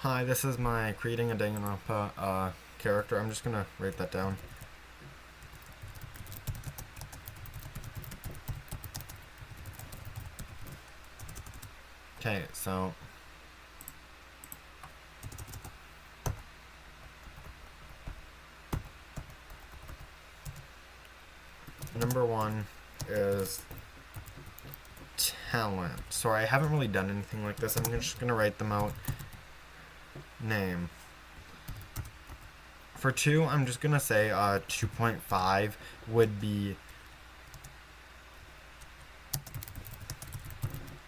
Hi, this is my creating a Danganronpa character. I'm just gonna write that down. Okay, so number one is talent. Sorry, I haven't really done anything like this. I'm just gonna write them out. Name. For two, I'm just gonna say 2.5 would be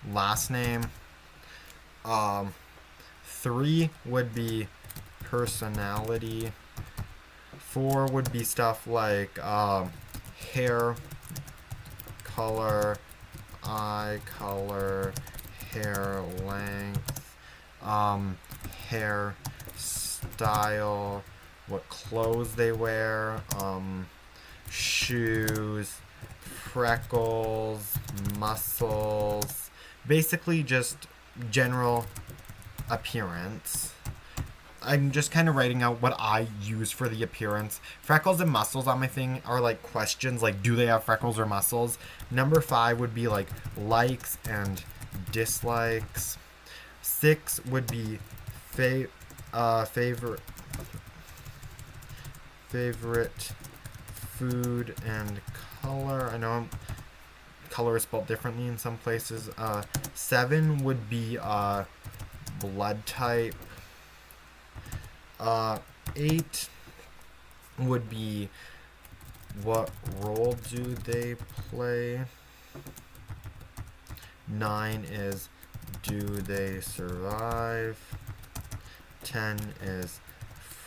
last name. Three would be personality. Four would be stuff like hair color, eye color, hair length, hair style, what clothes they wear, shoes, freckles, muscles, basically just general appearance. I'm just kind of writing out what I use for the appearance. Freckles and muscles on my thing are like questions, like do they have freckles or muscles? Number five would be like likes and dislikes. Six would be favorite food and color. I know color is spelled differently in some places. Seven would be blood type. 8 would be what role do they play. 9 is do they survive. 10 is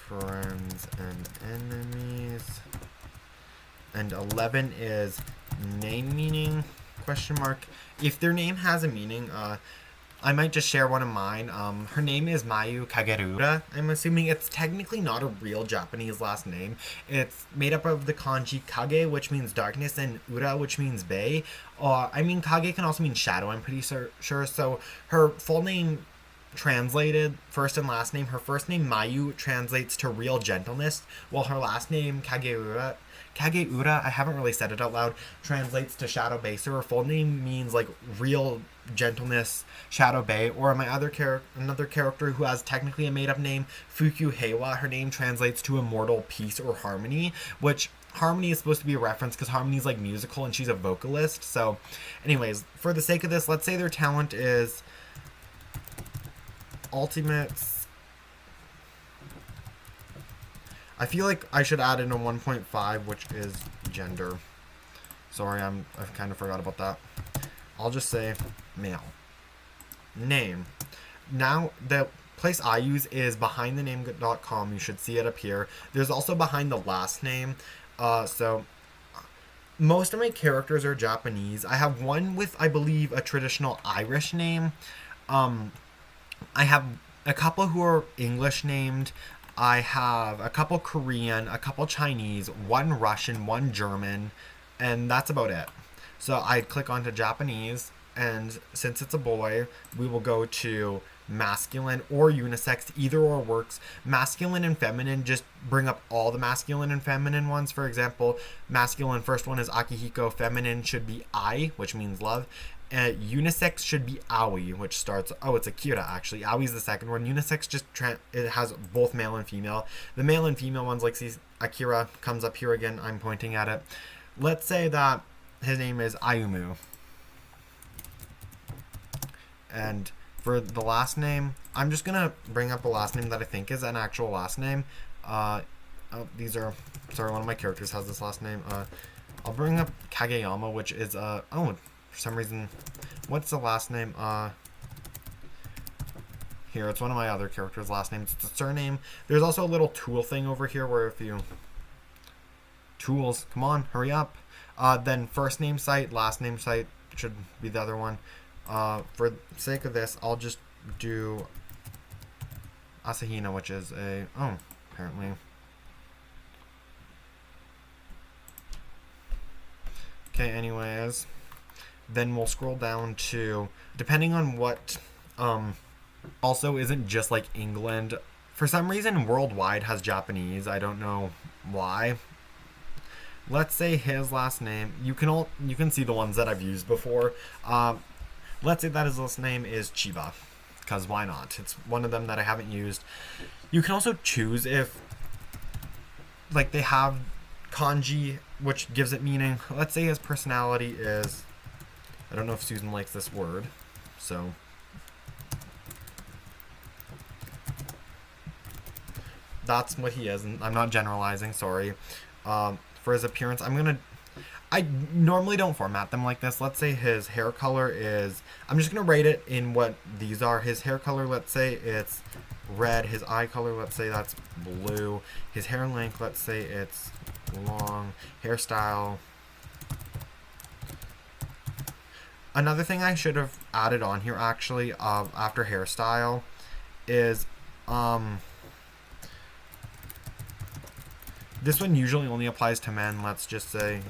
friends and enemies. And 11 is name meaning, question mark. If their name has a meaning, I might just share one of mine. Her name is Miu Kagerura. I'm assuming it's technically not a real Japanese last name. It's made up of the kanji kage, which means darkness, and ura, which meens bay. Kage can also mean shadow, I'm pretty sure. So her full name translated, first and last name, her first name Mayu translates to real gentleness, while her last name Kageura, I haven't really said it out loud, translates to Shadow Bay. So her full name means like real gentleness, Shadow Bay. Or my another character who has technically a made up name, Fuku Heiwa, her name translates to immortal peace or harmony, which harmony is supposed to be a reference because harmony is like musical and she's a vocalist. So anyways, for the sake of this, let's say their talent is ultimates. I feel like I should add in a 1.5, which is gender. Sorry, I kind of forgot about that. I'll just say male. Name. Now, the place I use is behindthename.com. You should see it up here. There's also behind the last name. So most of my characters are Japanese. I have one with, I believe, a traditional Irish name. I have a couple who are English named. I have a couple Korean, a couple Chinese, one Russian, one German, and that's about it. So I click onto Japanese, and since it's a boy, we will go to masculine or unisex. Either or works. Masculine and feminine, just bring up all the masculine and feminine ones. For example, masculine first one is Akihiko, feminine should be ai, which means love. Unisex should be Aoi, which starts. Oh, it's Akira actually. Aoi's the second one. Unisex just it has both male and female. The male and female ones, like see, Akira comes up here again. I'm pointing at it. Let's say that his name is Ayumu, and for the last name, I'm just gonna bring up a last name that I think is an actual last name. These are sorry. One of my characters has this last name. I'll bring up Kageyama, which is for some reason, what's the last name? Here, it's one of my other characters' last names. It's a surname. There's also a little tool thing over here where if you... Tools, come on, hurry up. Then first name site, last name site should be the other one. For the sake of this, I'll just do Asahina, which is a... Oh, apparently. Okay, anyways... Then we'll scroll down to, depending on what Also isn't just like England. For some reason, worldwide has Japanese. I don't know why. Let's say his last name. You can see the ones that I've used before. Let's say that his last name is Chiba, because why not? It's one of them that I haven't used. You can also choose if like they have kanji, which gives it meaning. Let's say his personality is. I don't know if Susan likes this word, so. That's what he is, and I'm not generalizing, sorry. For his appearance, I normally don't format them like this. Let's say his hair color is. I'm just gonna rate it in what these are. His hair color, let's say it's red. His eye color, let's say that's blue. His hair length, let's say it's long. Hairstyle. Another thing I should have added on here actually, after hairstyle, is this one usually only applies to men. Let's just say.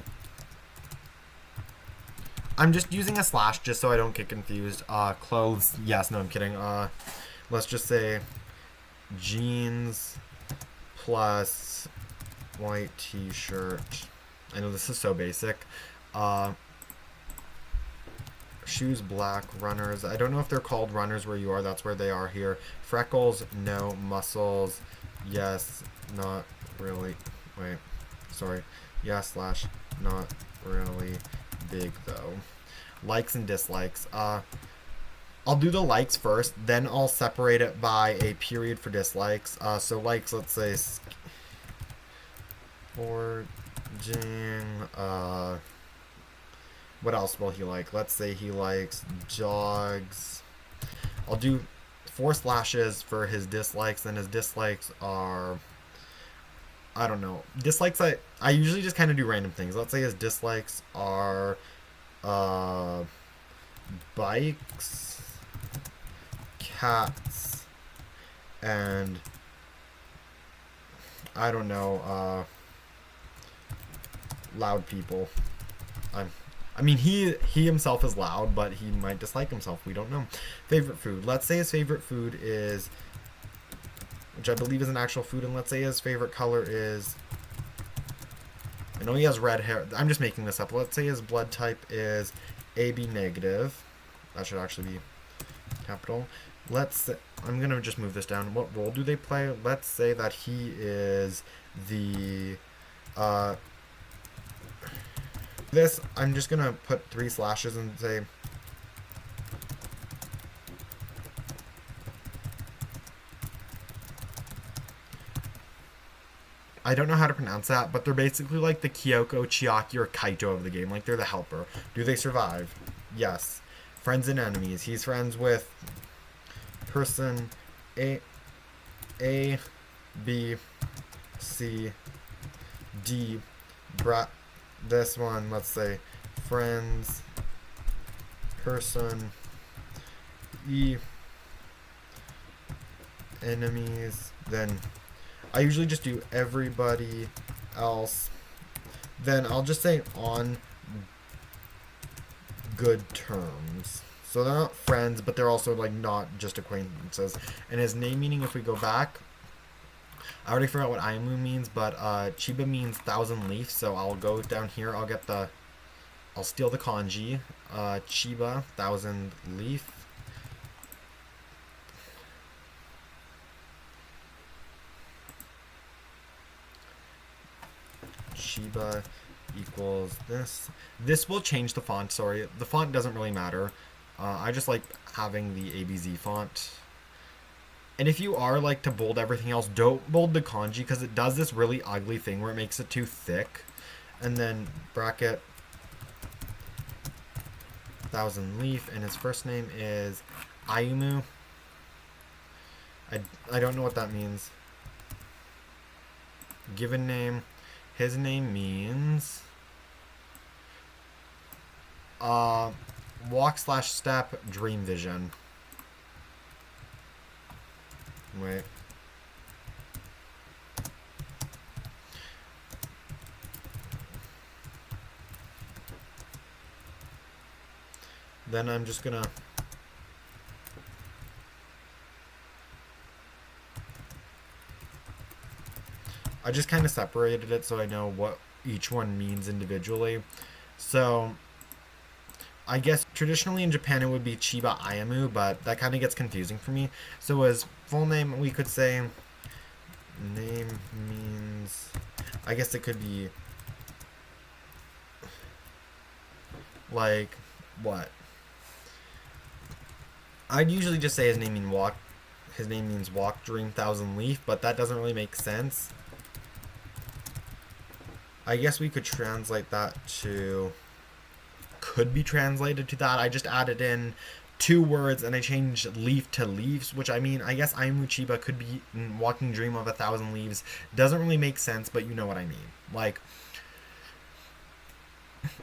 I'm just using a slash just so I don't get confused. Clothes. Yes, no, I'm kidding. Let's just say jeans plus white t-shirt. I know this is so basic. Shoes black. Runners. I don't know if they're called runners where you are. That's where they are here. Freckles. No. Muscles. Yes. Not really. Wait. Sorry. Yeah, slash. Not really big though. Likes and dislikes. I'll do the likes first, then I'll separate it by a period for dislikes. So likes, let's say forging. What else will he like? Let's say he likes dogs. I'll do 4 slashes for his dislikes, and his dislikes are, I don't know. Dislikes, I usually just kind of do random things. Let's say his dislikes are bikes, cats, and I don't know, loud people. I mean, he himself is loud, but he might dislike himself. We don't know. Favorite food. Let's say his favorite food is, which I believe is an actual food, and let's say his favorite color is, I know he has red hair. I'm just making this up. Let's say his blood type is AB negative. That should actually be capital. I'm going to just move this down. What role do they play? Let's say that he is the, I'm just going to put 3 slashes and say, I don't know how to pronounce that, but they're basically like the Kyoko, Chiaki, or Kaito of the game. Like, they're the helper. Do they survive? Yes. Friends and enemies. He's friends with person A, B, C, D, this one, let's say, friends, person, E, enemies, then I usually just do everybody else. Then I'll just say on good terms. So they're not friends, but they're also like not just acquaintances. And his name meaning, if we go back, I already forgot what Aimu means, but Chiba means 1,000 leaf. So I'll go down here. I'll steal the kanji. Chiba, 1,000 leaf. Chiba equals this. This will change the font, sorry. The font doesn't really matter. I just like having the ABZ font. And if you are like to bold everything else, don't bold the kanji because it does this really ugly thing where it makes it too thick. And then bracket 1,000 leaf, and his first name is Ayumu. I don't know what that means. Given name. His name means walk/step dream vision. Wait. Then I'm just gonna I just kind of separated it so I know what each one means individually. So I guess traditionally in Japan it would be Chiba Ayamu, but that kind of gets confusing for me. So as full name, we could say name means, I guess it could be like what? I'd usually just say his name means walk, dream, thousand leaf, but that doesn't really make sense. I guess we could translate that to, could be translated to that. I just added in 2 words and I changed leaf to leaves, which I mean, I guess Aimu Chiba could be walking dream of 1,000 leaves. Doesn't really make sense, but you know what I mean. Like,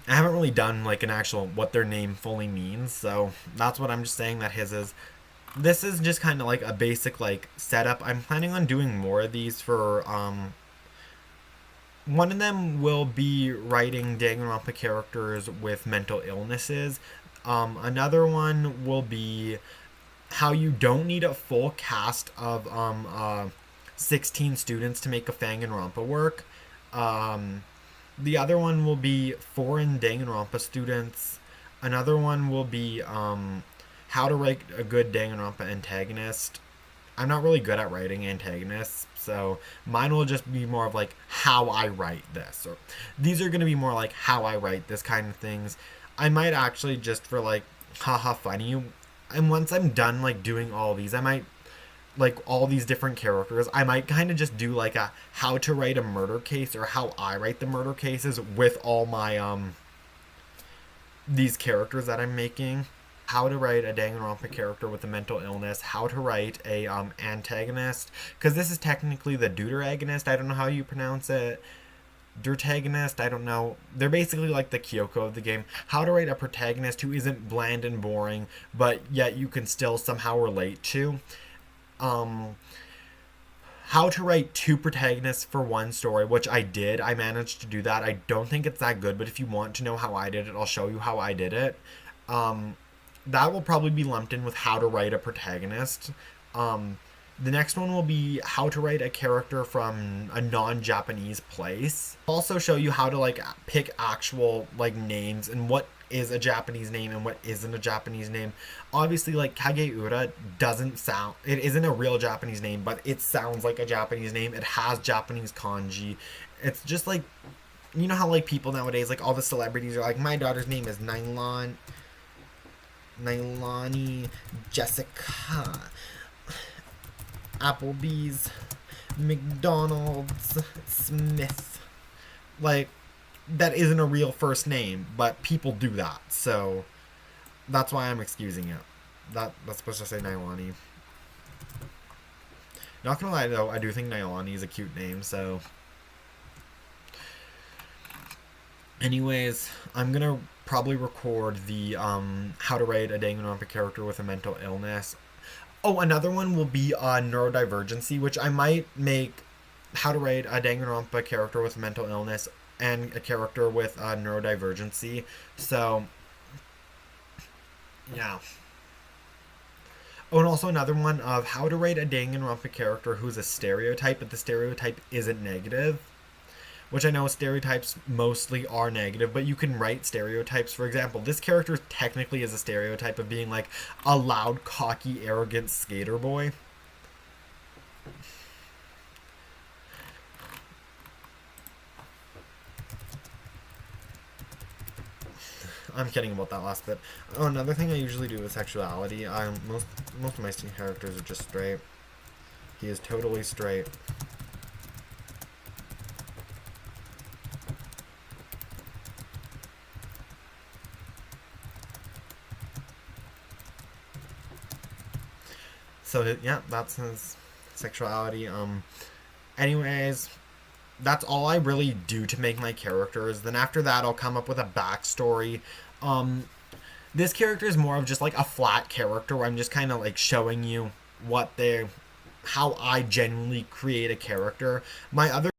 I haven't really done like an actual what their name fully means, so that's what I'm just saying that his is. This is just kind of like a basic like setup. I'm planning on doing more of these for one of them will be writing Danganronpa characters with mental illnesses. Another one will be how you don't need a full cast of 16 students to make a Danganronpa work. The other one will be foreign Danganronpa students. Another one will be how to write a good Danganronpa antagonist. I'm not really good at writing antagonists, so mine will just be more of like how I write this. Or these are going to be more like how I write this kind of things. I might actually just for like haha funny. And once I'm done like doing all these, I might like all these different characters. I might kind of just do like a how to write a murder case or how I write the murder cases with all my these characters that I'm making. How to write a Danganronpa character with a mental illness, how to write a antagonist, because this is technically the deuteragonist. I don't know how you pronounce it. Deuteragonist, I don't know. They're basically like the Kyoko of the game. How to write a protagonist who isn't bland and boring, but yet you can still somehow relate to. How to write 2 protagonists for one story, which I did. I managed to do that. I don't think it's that good, but if you want to know how I did it, I'll show you how I did it. That will probably be lumped in with how to write a protagonist. The next one will be how to write a character from a non-Japanese place. I'll also show you how to like pick actual like names and what is a Japanese name and what isn't a Japanese name. Obviously, like Kageura doesn't sound, it isn't a real Japanese name, but it sounds like a Japanese name. It has Japanese kanji. It's just like, you know how like people nowadays, like all the celebrities are like, my daughter's name is Nailani Jessica, Applebee's, McDonald's, Smith. Like, that isn't a real first name, but people do that, so that's why I'm excusing it. That's supposed to say Nailani. Not gonna lie though, I do think Nailani is a cute name, so. Anyways, I'm gonna probably record the how to write a Danganronpa character with a mental illness. Oh, another one will be neurodivergency, which I might make how to write a Danganronpa character with mental illness and a character with neurodivergency. So, yeah. Oh, and also another one of how to write a Danganronpa character who's a stereotype, but the stereotype isn't negative. Which I know stereotypes mostly are negative, but you can write stereotypes. For example, this character technically is a stereotype of being like a loud, cocky, arrogant skater boy. I'm kidding about that last bit. Oh, another thing I usually do with sexuality, most of my characters are just straight. He is totally straight. So yeah, that's his sexuality. Anyways, that's all I really do to make my characters. Then after that, I'll come up with a backstory. This character is more of just like a flat character where I'm just kind of like showing you how I genuinely create a character. My other